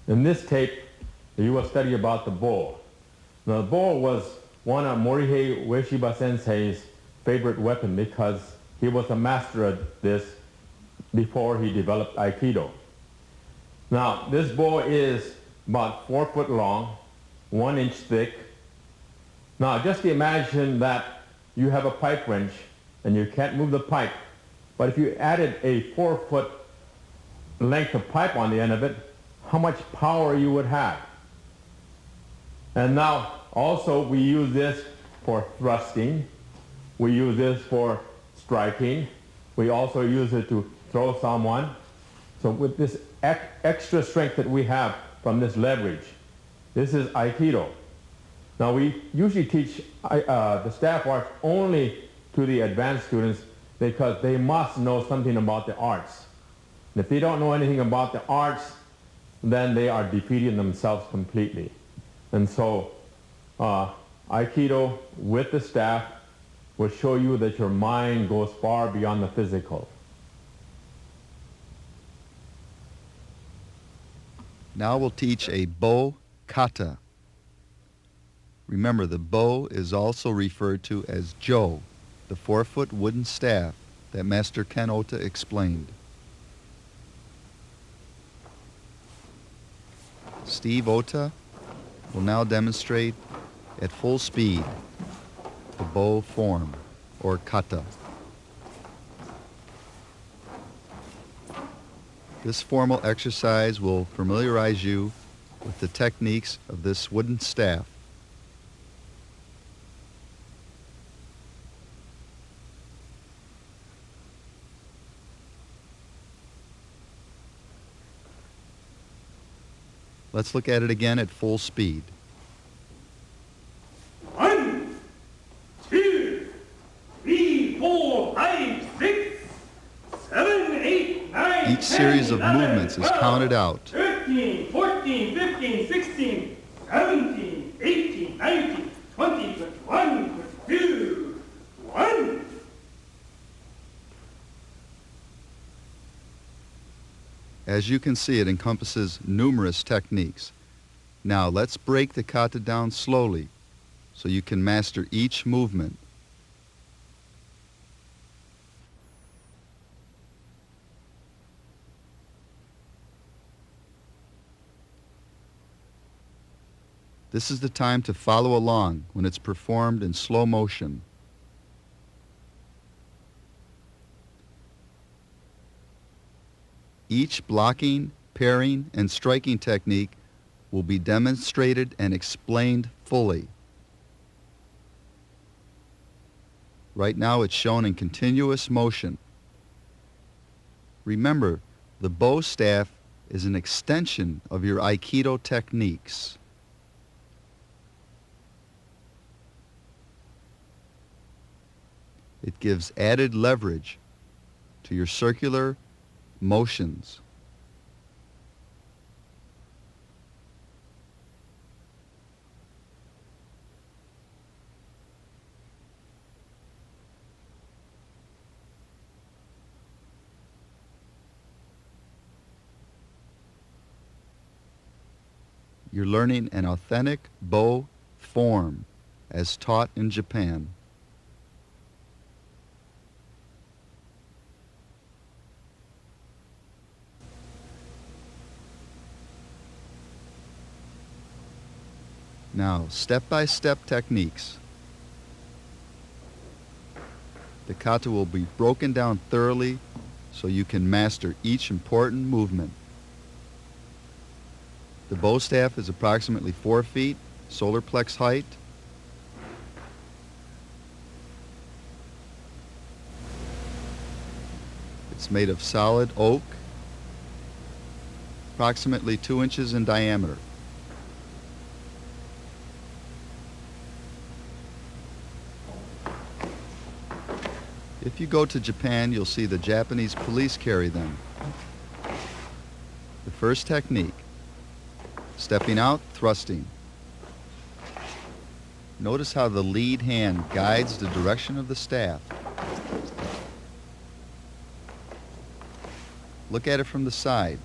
In this tape, you will study about the bow. Now, the bow was one of Morihei Ueshiba Sensei's favorite weapon because he was a master at this before he developed Aikido. Now, this bow is about 4 foot long, 1 inch thick. Now, just imagine that you have a pipe wrench and you can't move the pipe. But if you added a 4 foot length of pipe on the end of it, how much power you would have. And now, also, we use this for thrusting. We use this for striking. We also use it to throw someone. So with this extra strength that we have from this leverage, this is Aikido. Now, we usually teach the staff arts only to the advanced students because they must know something about the arts. And if they don't know anything about the arts, then they are defeating themselves completely. And so Aikido with the staff will show you that your mind goes far beyond the physical. Now we'll teach a bow kata. Remember, the bow is also referred to as jo, the 4-foot wooden staff that Master Ken Ota explained. Steve Ota will now demonstrate at full speed the bow form, or kata. This formal exercise will familiarize you with the techniques of this wooden staff. Let's look at it again at full speed. 1, 2, 3, 4, 5, 6, 7, 8, 9, Each series of 10, 11, movements is 12, counted out. 13, 14, 15, 16, 17, 18, 19, 20, 21, 22, 1. As you can see, it encompasses numerous techniques. Now let's break the kata down slowly so you can master each movement. This is the time to follow along when it's performed in slow motion. Each blocking, parrying, and striking technique will be demonstrated and explained fully. Right now it's shown in continuous motion. Remember, the bow staff is an extension of your Aikido techniques. It gives added leverage to your circular motions. You're learning an authentic bow form as taught in Japan. Now, step-by-step techniques. The kata will be broken down thoroughly so you can master each important movement. The bow staff is approximately 4 feet, solar plex height. It's made of solid oak, approximately 2 inches in diameter. If you go to Japan, you'll see the Japanese police carry them. The first technique, stepping out, thrusting. Notice how the lead hand guides the direction of the staff. Look at it from the side.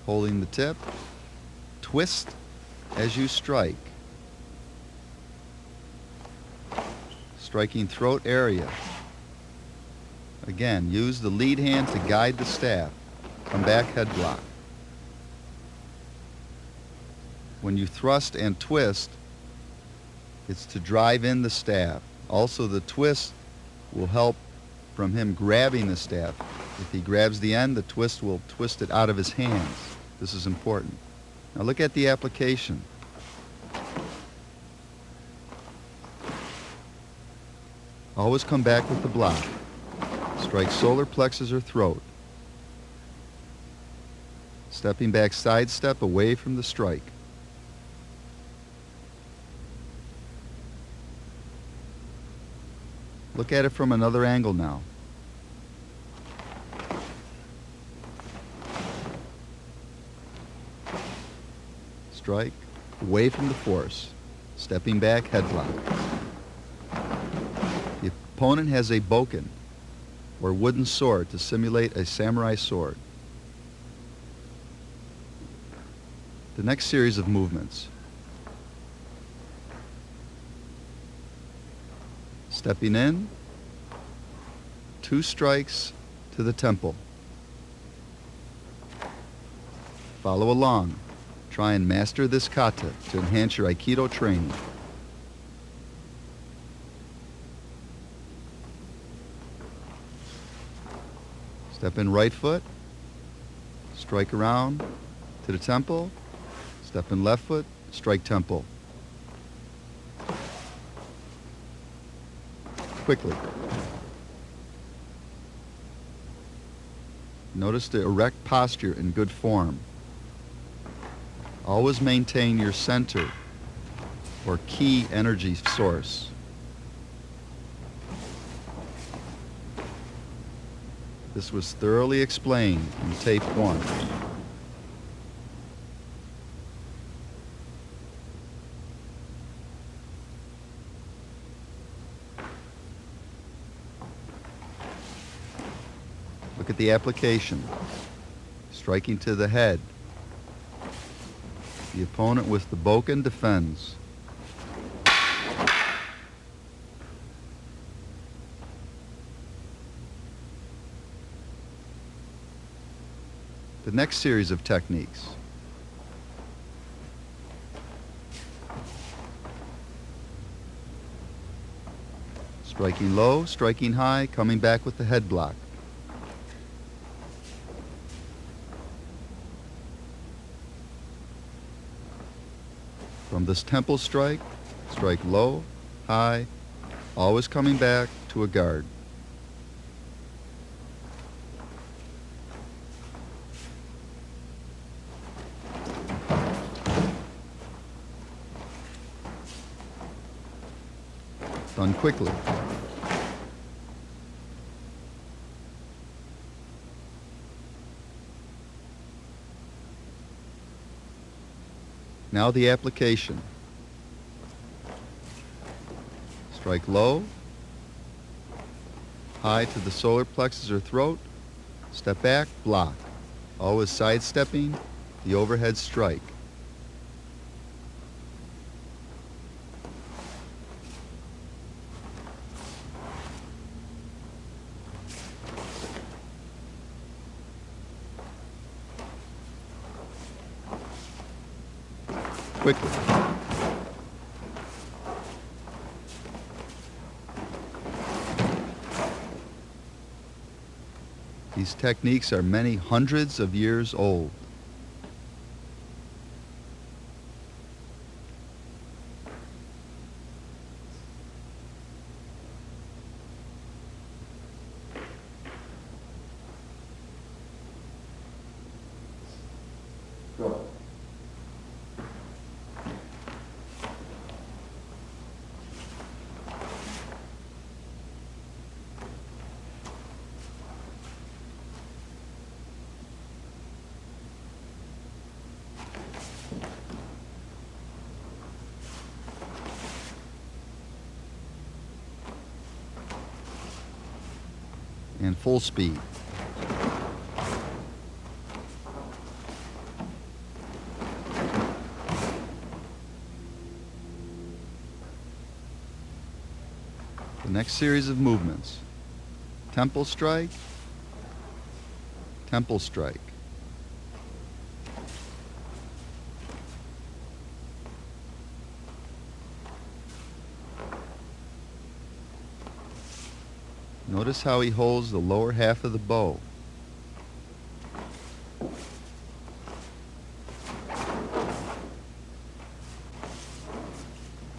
holding the tip. Twist as you strike. Striking throat area. Again, use the lead hand to guide the staff. Come back, head block. When you thrust and twist, it's to drive in the staff. Also, the twist will help from him grabbing the staff. If he grabs the end, the twist will twist it out of his hands. This is important. Now look at the application. Always come back with the block. Strike solar plexus or throat. Stepping back, side step away from the strike. Look at it from another angle now. Strike, away from the force. Stepping back, head block. The opponent has a bokken, or wooden sword, to simulate a samurai sword. The next series of movements. Stepping in, 2 strikes to the temple. Follow along. Try and master this kata to enhance your Aikido training. Step in right foot, strike around to the temple, step in left foot, strike temple. Quickly. Notice the erect posture in good form. Always maintain your center or key energy source. This was thoroughly explained in tape 1. Look at the application. Striking to the head. The opponent with the bokken defends. The next series of techniques. Striking low, striking high, coming back with the head block. From this temple strike, strike low, high, always coming back to a guard. Done quickly. Now the application. Strike low, high to the solar plexus or throat, step back, block. Always sidestepping the overhead strike. Quickly. These techniques are many hundreds of years old. Go. And full speed. The next series of movements. Temple strike, temple strike. Notice how he holds the lower half of the bow.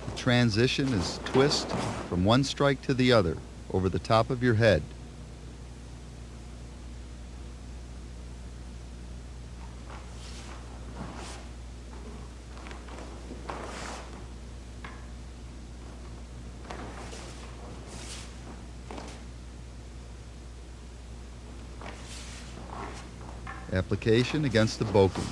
The transition is twist from one strike to the other over the top of your head. Application against the boken.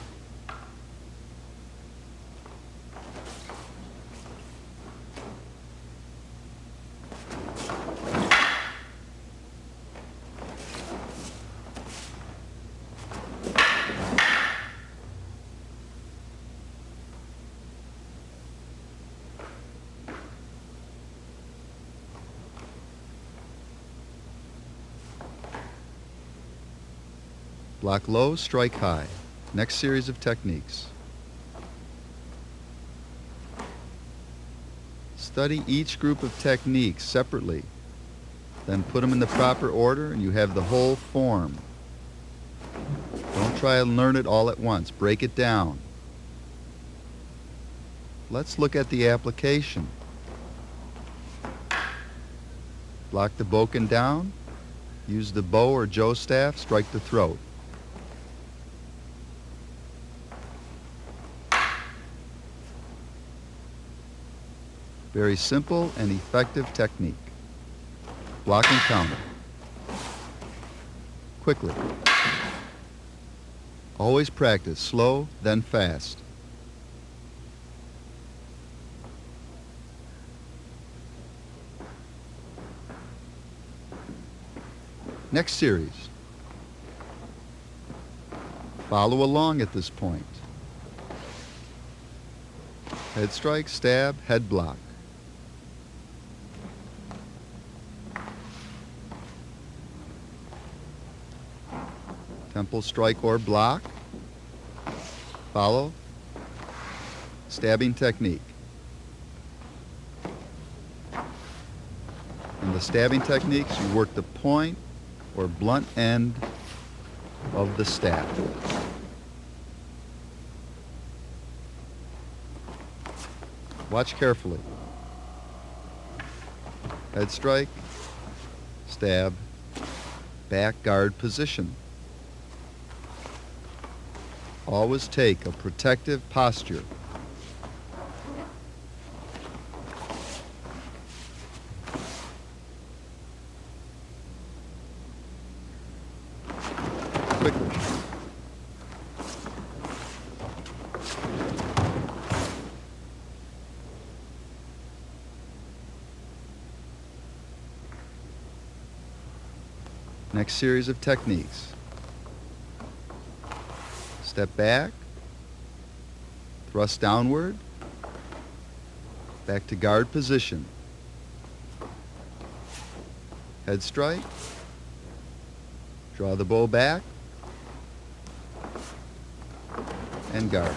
Block low, strike high. Next series of techniques. Study each group of techniques separately, then put them in the proper order and you have the whole form. Don't try and learn it all at once. Break it down. Let's look at the application. Block the boken down. Use the bow or jo staff, strike the throat. Very simple and effective technique. Block and counter. Quickly. Always practice slow, then fast. Next series. Follow along at this point. Head strike, stab, head block. Temple strike or block. Follow. Stabbing technique. In the stabbing techniques, you work the point or blunt end of the stab. Watch carefully. Head strike, stab, back guard position. Always take a protective posture. Quickly. Next series of techniques. Step back, thrust downward, back to guard position. Head strike, draw the bow back, and guard.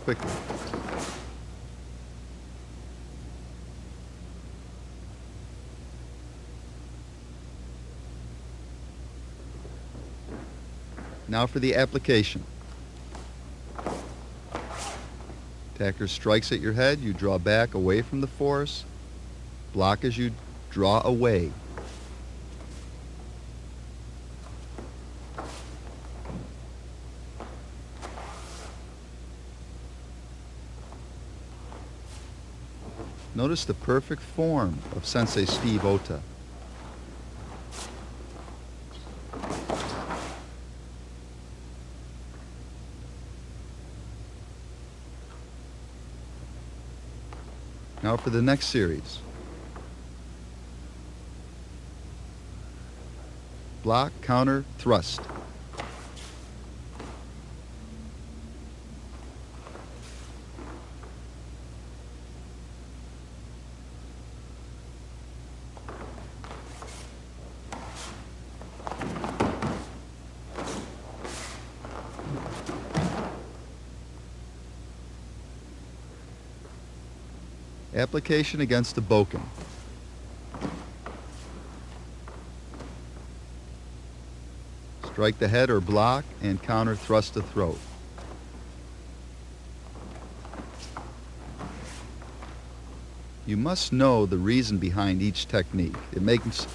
Quickly. Now for the application. Attacker strikes at your head, you draw back away from the force, block as you draw away. Notice the perfect form of Sensei Steve Ota. Now for the next series. Block, counter, thrust. Application against the boken. Strike the head or block and counter thrust the throat. You must know the reason behind each technique. It makes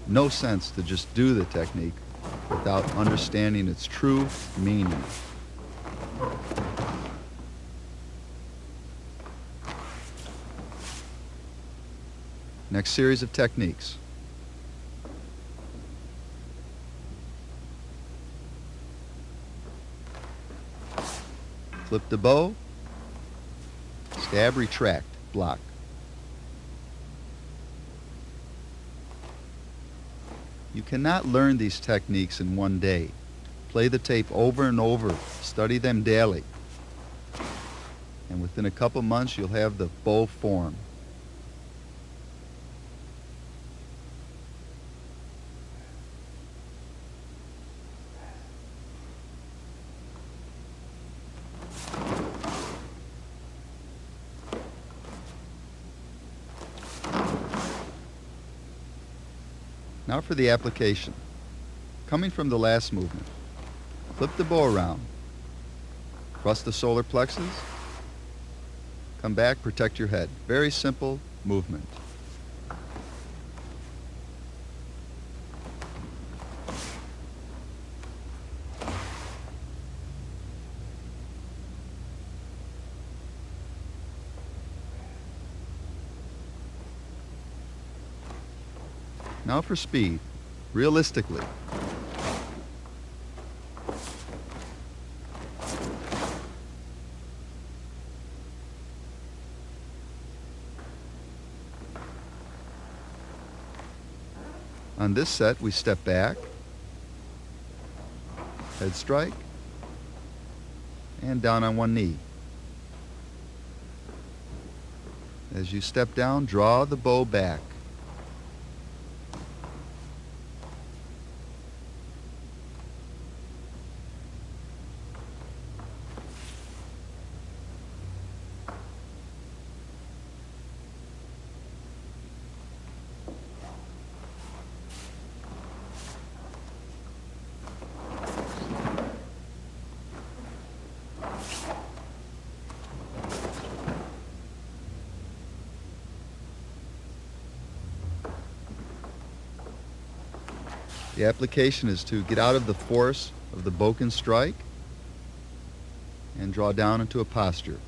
no sense to just do the technique without understanding its true meaning. Next series of techniques. Flip the bow, stab, retract, block. You cannot learn these techniques in one day. Play the tape over and over, study them daily. And within a couple months, you'll have the bow form. Now for the application. Coming from the last movement, flip the bow around, thrust the solar plexus, come back, protect your head. Very simple movement. Now for speed, realistically. On this set, we step back, head strike, and down on one knee. As you step down, draw the bow back. The application is to get out of the force of the boken strike and draw down into a posture.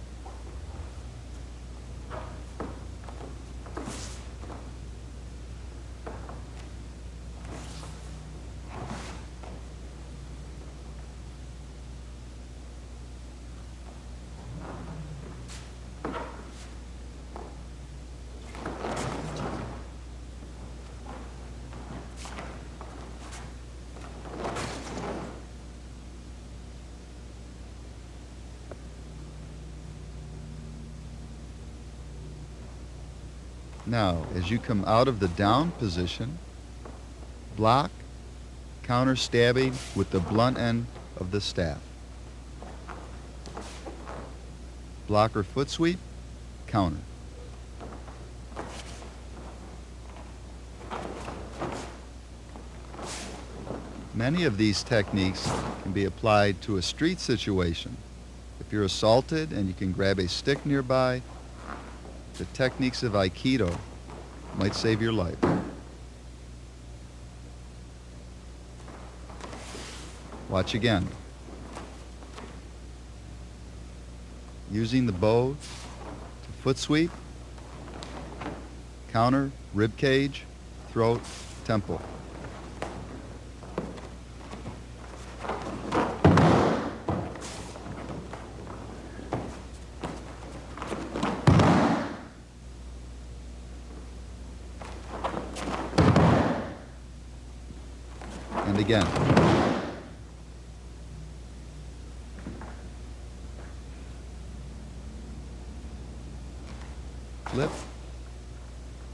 Now, as you come out of the down position, block, counter stabbing with the blunt end of the staff. Block or foot sweep, counter. Many of these techniques can be applied to a street situation. If you're assaulted and you can grab a stick nearby, the techniques of Aikido might save your life. Watch again. Using the bow to foot sweep, counter, rib cage, throat, temple. And again. Flip,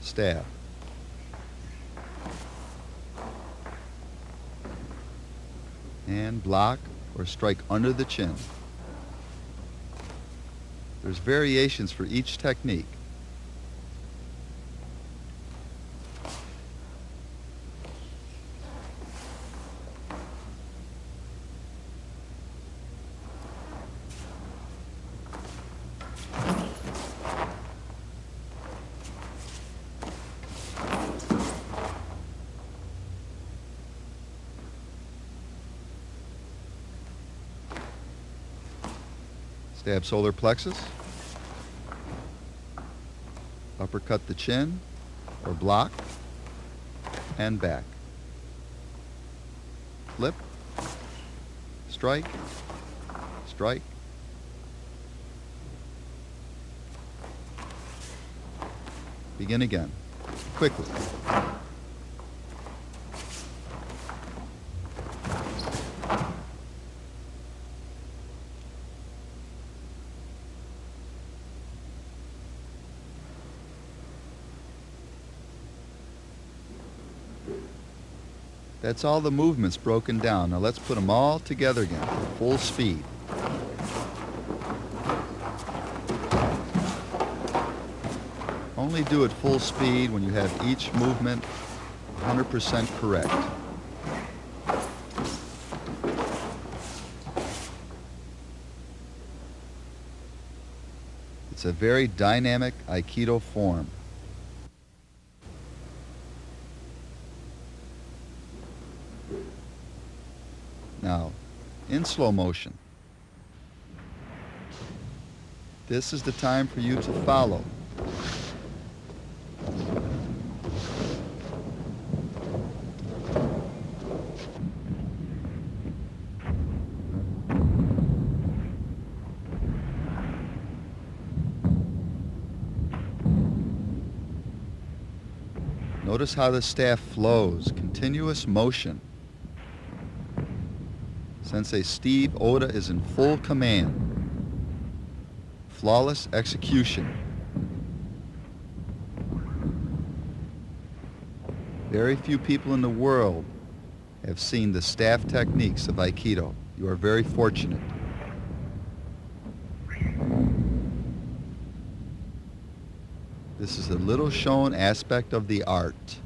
stab. And block or strike under the chin. There's variations for each technique. Stab solar plexus. Uppercut the chin or block and back. Flip. Strike. Strike. Begin again. Quickly. That's all the movements broken down. Now let's put them all together again at full speed. Only do it full speed when you have each movement 100% correct. It's a very dynamic Aikido form. Now, in slow motion, this is the time for you to follow. Notice how the staff flows, continuous motion. Sensei Steve Oda is in full command. Flawless execution. Very few people in the world have seen the staff techniques of Aikido. You are very fortunate. This is a little shown aspect of the art.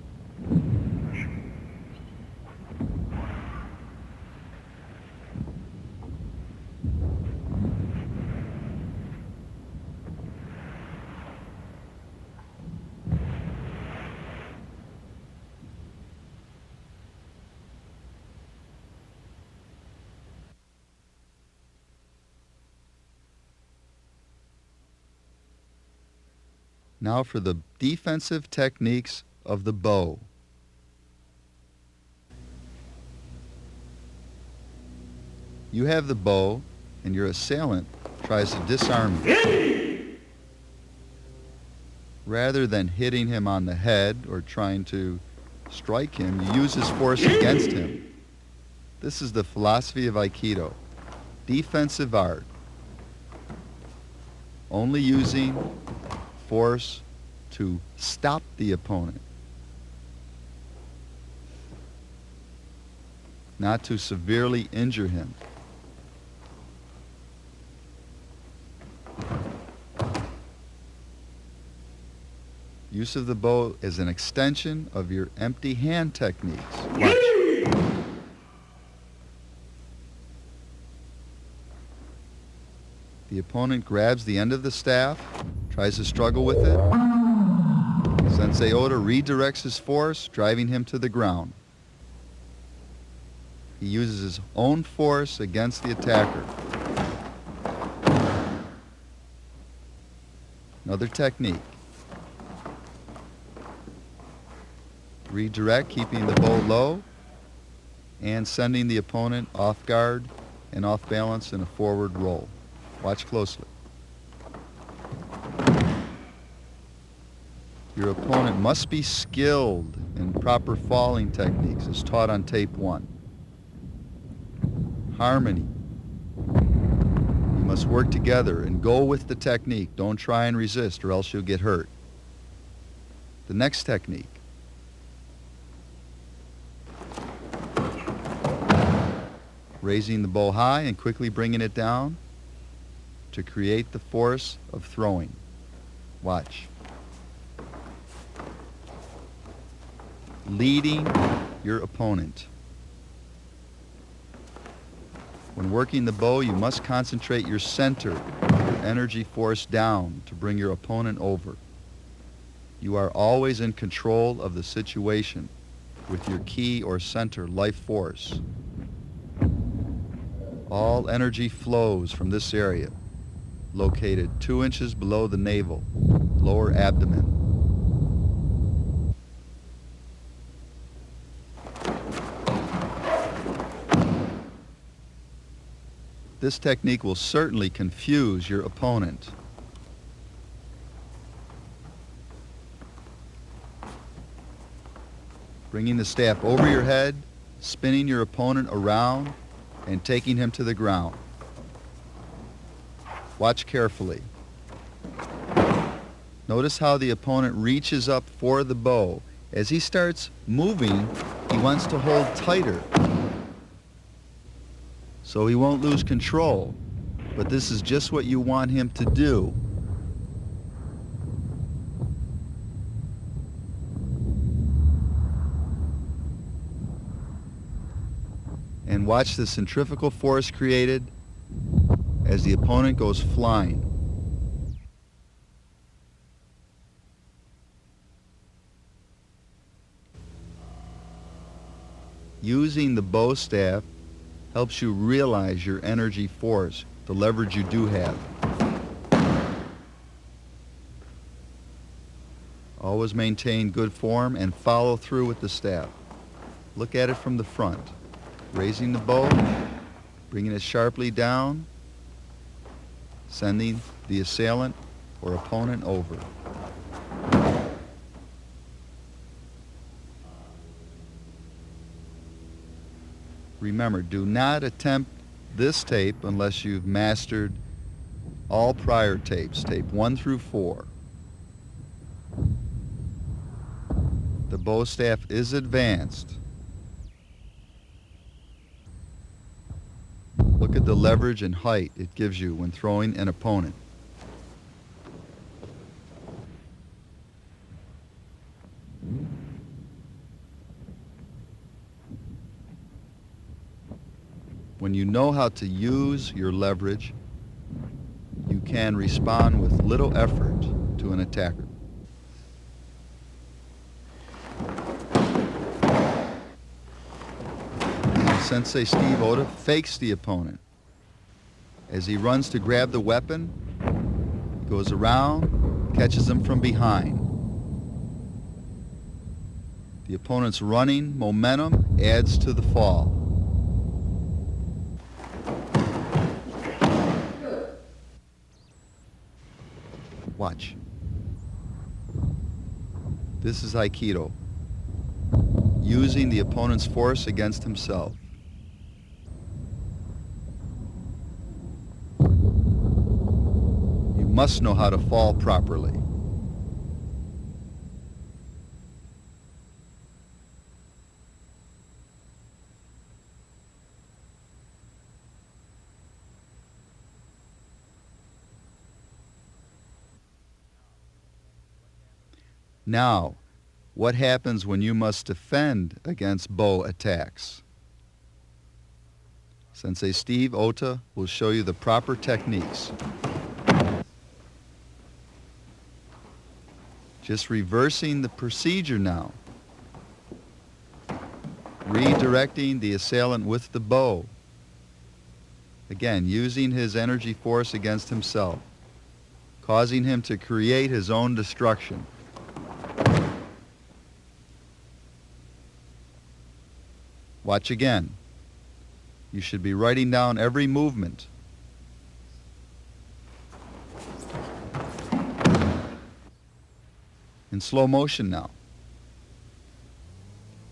Now for the defensive techniques of the bow. You have the bow, and your assailant tries to disarm you. Rather than hitting him on the head or trying to strike him, you use his force against him. This is the philosophy of Aikido. Defensive art. Only using force to stop the opponent, not to severely injure him. Use of the bow is an extension of your empty hand techniques. Watch. The opponent grabs the end of the staff, tries to struggle with it. Sensei Oda redirects his force, driving him to the ground. He uses his own force against the attacker. Another technique. Redirect, keeping the bow low and sending the opponent off guard and off balance in a forward roll. Watch closely. Your opponent must be skilled in proper falling techniques as taught on tape 1. Harmony. You must work together and go with the technique. Don't try and resist or else you'll get hurt. The next technique. Raising the bow high and quickly bringing it down to create the force of throwing. Watch. Leading your opponent. When working the bow, you must concentrate your center, your energy force down to bring your opponent over. You are always in control of the situation with your key or center life force. All energy flows from this area. located 2 inches below the navel, lower abdomen. This technique will certainly confuse your opponent. Bringing the staff over your head, spinning your opponent around, and taking him to the ground. Watch carefully. Notice how the opponent reaches up for the bow. As he starts moving, he wants to hold tighter, so he won't lose control. But this is just what you want him to do. And watch the centrifugal force created as the opponent goes flying. Using the bow staff helps you realize your energy force, the leverage you do have. Always maintain good form and follow through with the staff. Look at it from the front. Raising the bow, bringing it sharply down, sending the assailant or opponent over. Remember, do not attempt this tape unless you've mastered all prior tapes, tape 1 through 4. The bow staff is advanced. Look at the leverage and height it gives you when throwing an opponent. When you know how to use your leverage, you can respond with little effort to an attacker. Sensei Steve Ota fakes the opponent. As he runs to grab the weapon, he goes around, catches him from behind. The opponent's running momentum adds to the fall. Watch. This is Aikido, using the opponent's force against himself. You must know how to fall properly. Now, what happens when you must defend against bow attacks? Sensei Steve Ota will show you the proper techniques. Just reversing the procedure now. Redirecting the assailant with the bow. Again, using his energy force against himself, causing him to create his own destruction. Watch again. You should be writing down every movement. In slow motion now.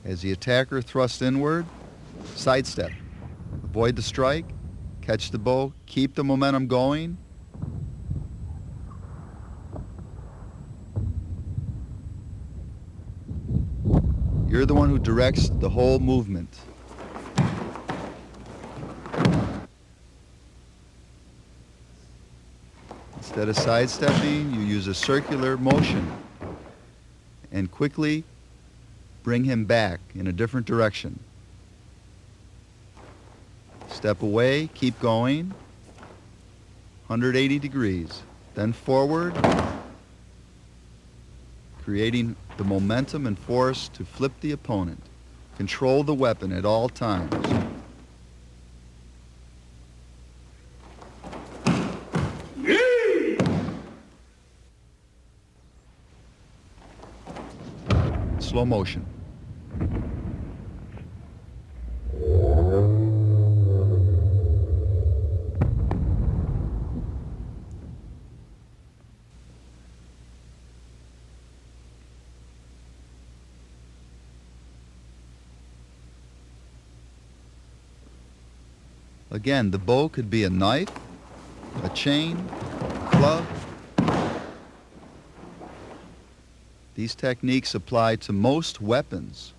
As the attacker thrusts inward, sidestep. Avoid the strike, catch the bow, keep the momentum going. You're the one who directs the whole movement. Instead of sidestepping, you use a circular motion and quickly bring him back in a different direction. Step away, keep going, 180 degrees, then forward, creating the momentum and force to flip the opponent. Control the weapon at all times. Yeah! slow motion. Again, the bow could be a knife, a chain, a club. These techniques apply to most weapons.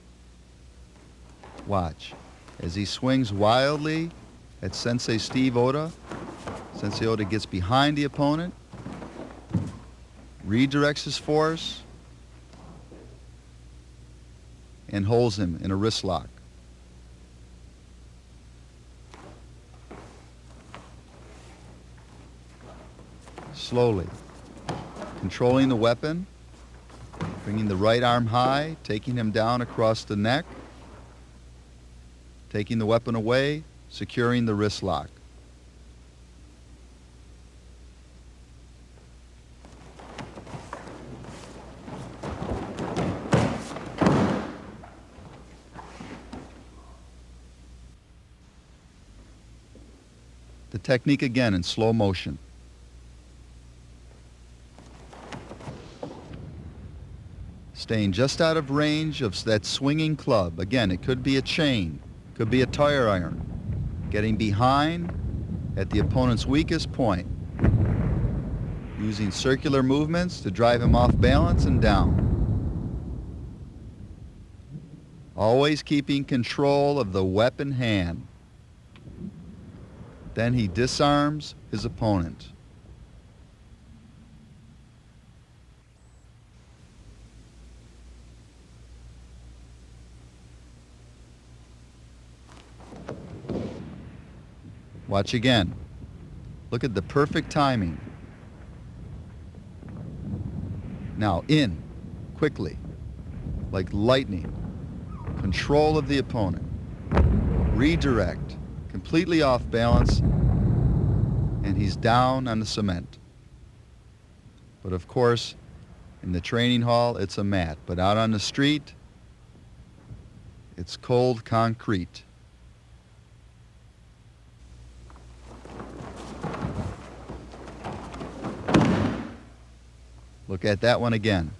Watch. As he swings wildly at Sensei Steve Oda, Sensei Oda gets behind the opponent, redirects his force, and holds him in a wrist lock. Slowly, controlling the weapon, bringing the right arm high, taking him down across the neck, taking the weapon away, securing the wrist lock. The technique again in slow motion. Staying just out of range of that swinging club. Again, it could be a chain, could be a tire iron. Getting behind at the opponent's weakest point. Using circular movements to drive him off balance and down. Always keeping control of the weapon hand. Then he disarms his opponent. Watch again. Look at the perfect timing. Now in, quickly, like lightning. Control of the opponent. Redirect, completely off balance, and he's down on the cement. But of course, in the training hall, it's a mat. But out on the street, it's cold concrete. Look at that one again.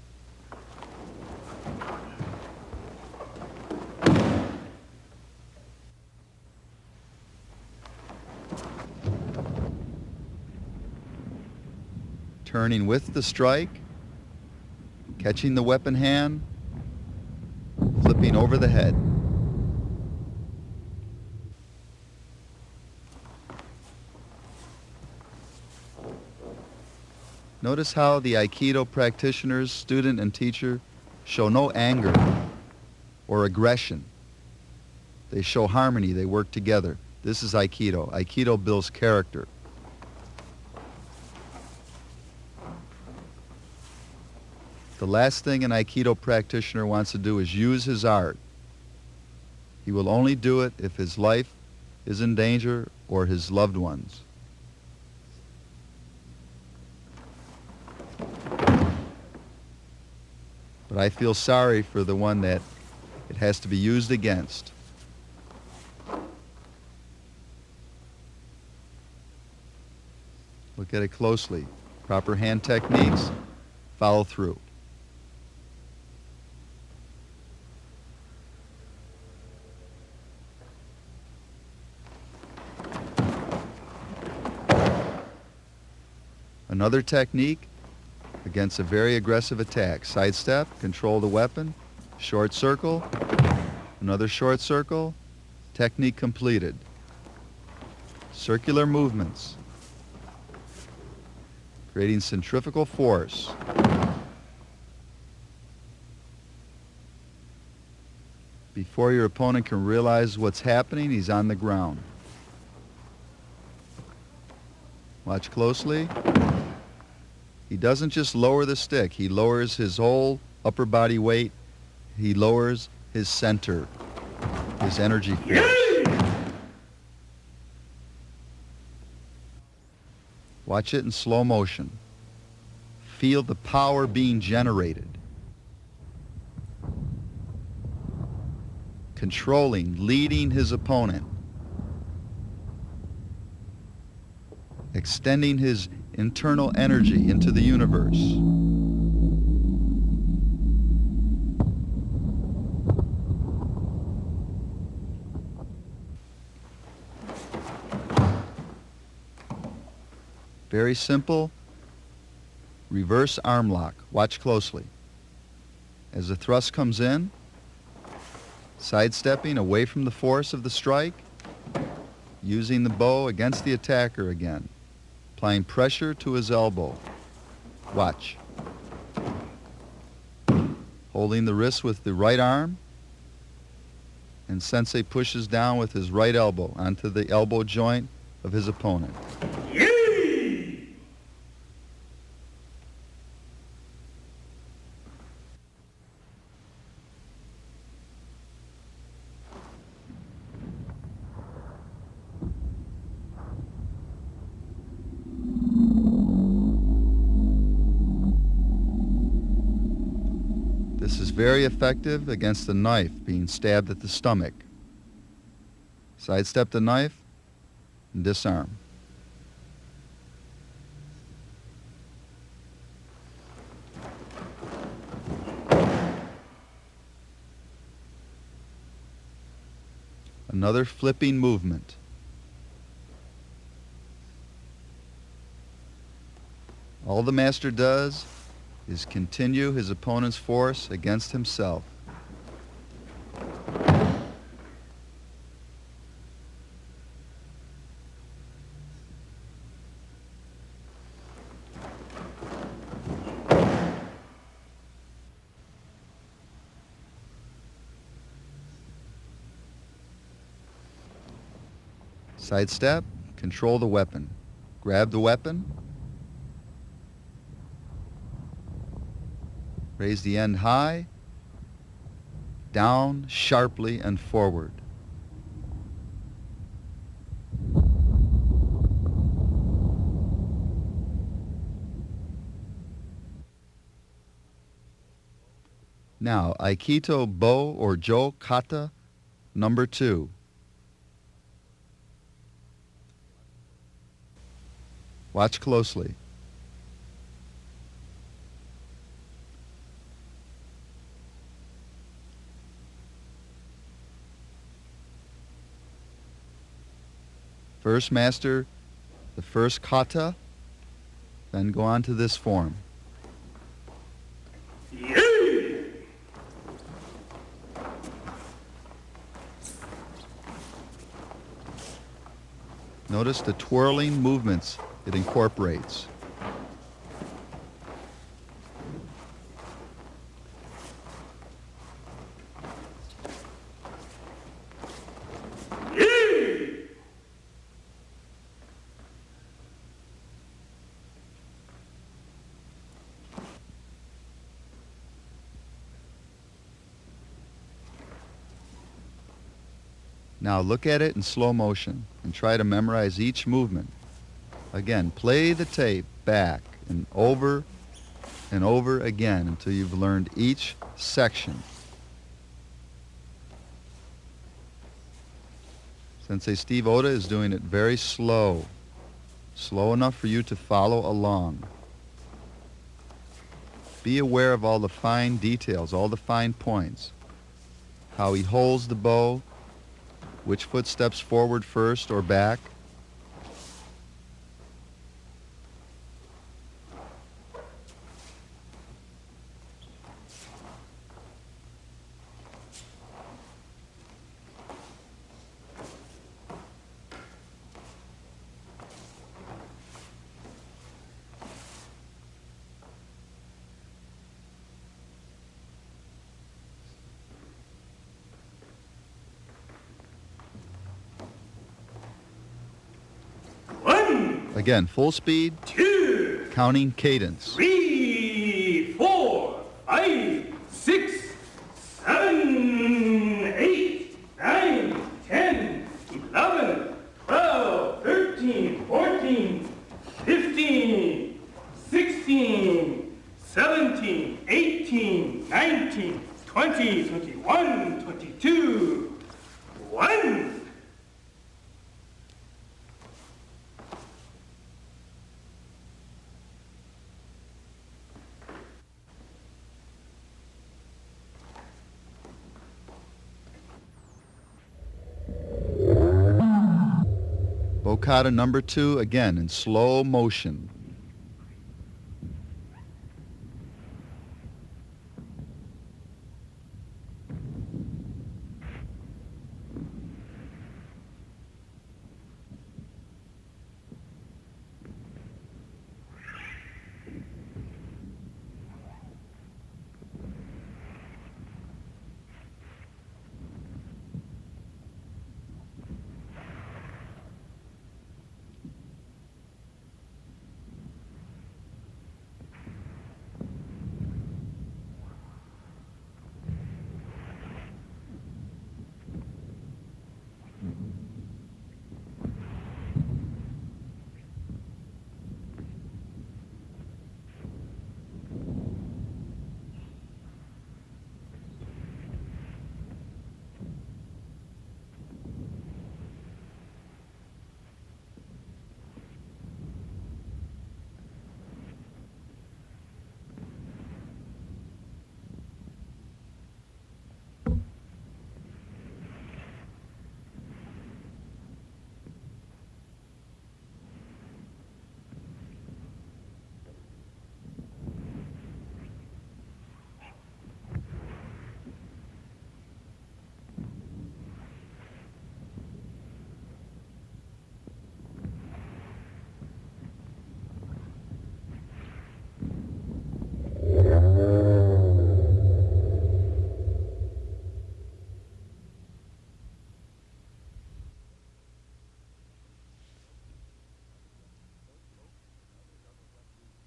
Turning with the strike, catching the weapon hand, flipping over the head. Notice how the Aikido practitioners, student and teacher, show no anger or aggression. They show harmony, they work together. This is Aikido. Aikido builds character. The last thing an Aikido practitioner wants to do is use his art. He will only do it if his life is in danger or his loved ones. But I feel sorry for the one that it has to be used against. Look at it closely. Proper hand techniques, follow through. Another technique against a very aggressive attack. Sidestep, control the weapon, short circle, another short circle, technique completed. Circular movements, creating centrifugal force. Before your opponent can realize what's happening, he's on the ground. Watch closely. He doesn't just lower the stick, he lowers his whole upper body weight, he lowers his center, his energy force. Watch it in slow motion. Feel the power being generated. controlling, leading his opponent, extending his internal energy into the universe. Very simple, reverse arm lock. Watch closely. As the thrust comes in, sidestepping away from the force of the strike, using the bow against the attacker again, applying pressure to his elbow. Watch. Holding the wrist with the right arm, and Sensei pushes down with his right elbow onto the elbow joint of his opponent. This is very effective against the knife being stabbed at the stomach. Sidestep the knife and disarm. Another flipping movement. All the master does is continue his opponent's force against himself. Sidestep, control the weapon. Grab the weapon. Raise the end high, down sharply and forward. Now, Aikido Bo or Jo Kata number 2. Watch closely. First master the first kata, then go on to this form. Notice the twirling movements it incorporates. Now look at it in slow motion and try to memorize each movement. Again, play the tape back and over again until you've learned each section. Sensei Steve Oda is doing it very slow. Slow enough for you to follow along. Be aware of all the fine details, all the fine points. How he holds the bow, which foot steps forward first or back. Again, full speed, 2, counting cadence. 3, 4, 5, 6, 7, 8, 9, 10, 11, 12, 13, 14, 15, 16, 17, 18, 19, 20, 21, 22. one. Bokata number 2, again in slow motion.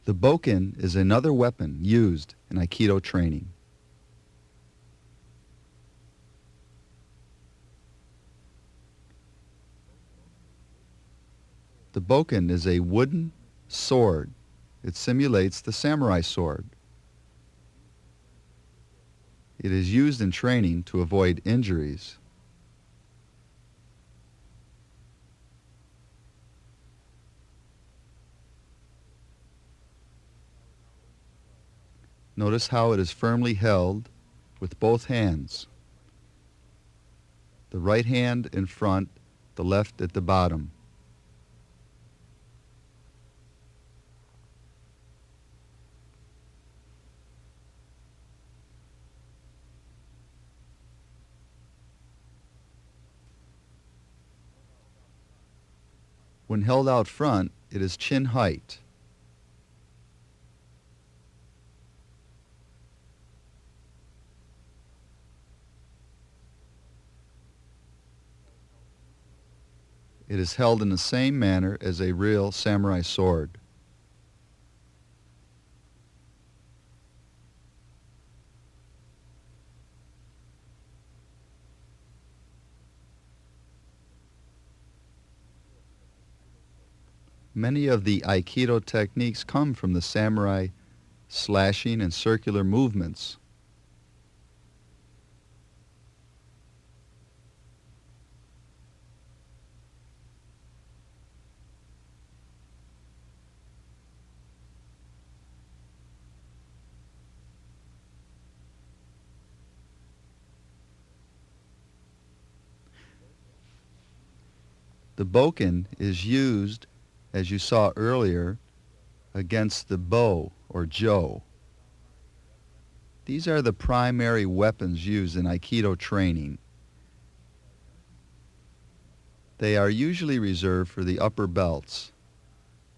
The bokken is another weapon used in Aikido training. The bokken is a wooden sword. It simulates the samurai sword. It is used in training to avoid injuries. Notice how it is firmly held with both hands. The right hand in front, the left at the bottom. When held out front, it is chin height. It is held in the same manner as a real samurai sword. Many of the Aikido techniques come from the samurai slashing and circular movements. The bokken is used, as you saw earlier, against the bo or jo. These are the primary weapons used in Aikido training. They are usually reserved for the upper belts,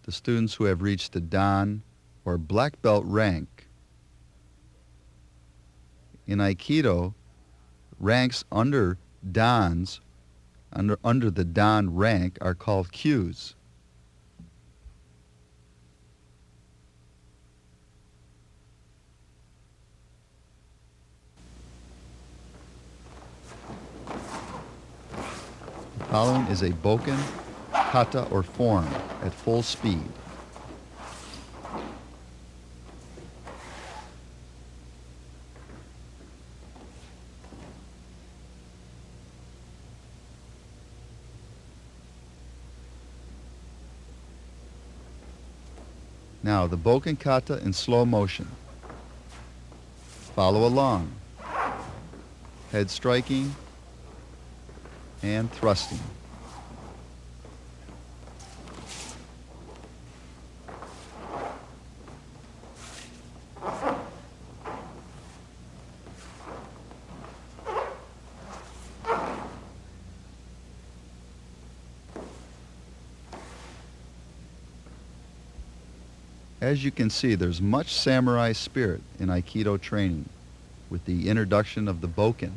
the students who have reached the dan or black belt rank. In Aikido, ranks under dans, under the dan rank, are called kyus. The following is a bokken, kata, or form at full speed. Now the Boken Kata in slow motion. Follow along. Head striking and thrusting. As you can see, there's much samurai spirit in Aikido training with the introduction of the Boken.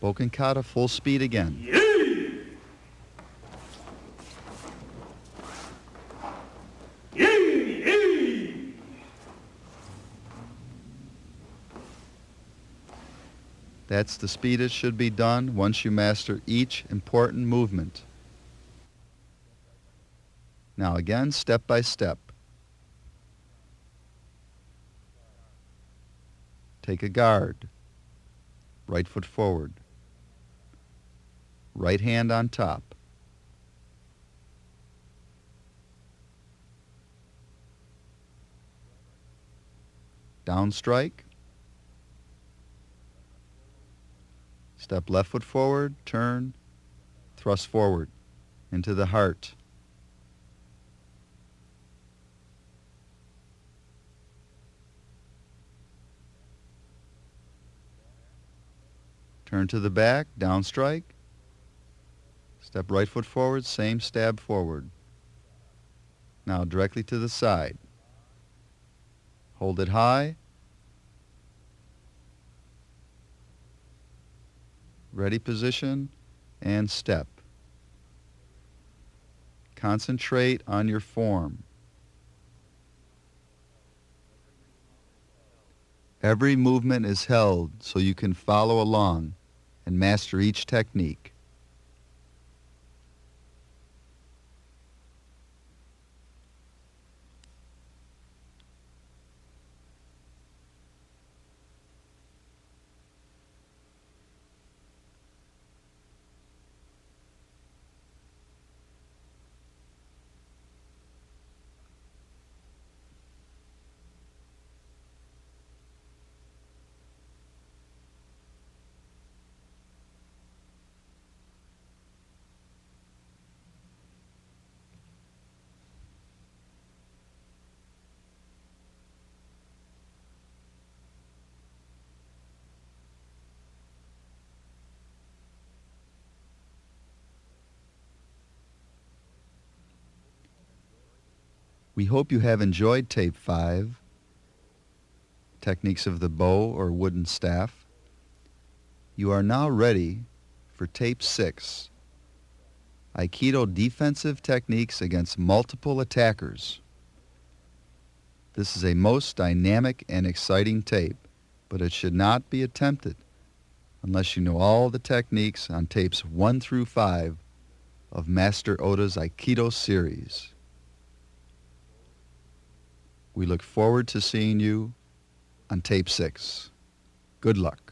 Boken Kata full speed again. That's the speed it should be done once you master each important movement. Now again, step by step. Take a guard. Right foot forward. Right hand on top. Down strike. Step left foot forward, turn, thrust forward into the heart. Turn to the back, down strike. Step right foot forward, same stab forward. Now directly to the side. Hold it high. Ready position and step. Concentrate on your form. Every movement is held so you can follow along and master each technique. We hope you have enjoyed Tape 5, Techniques of the Bow or Wooden Staff. You are now ready for Tape 6, Aikido Defensive Techniques Against Multiple Attackers. This is a most dynamic and exciting tape, but it should not be attempted unless you know all the techniques on Tapes 1 through 5 of Master Oda's Aikido series. We look forward to seeing you on Tape 6. Good luck.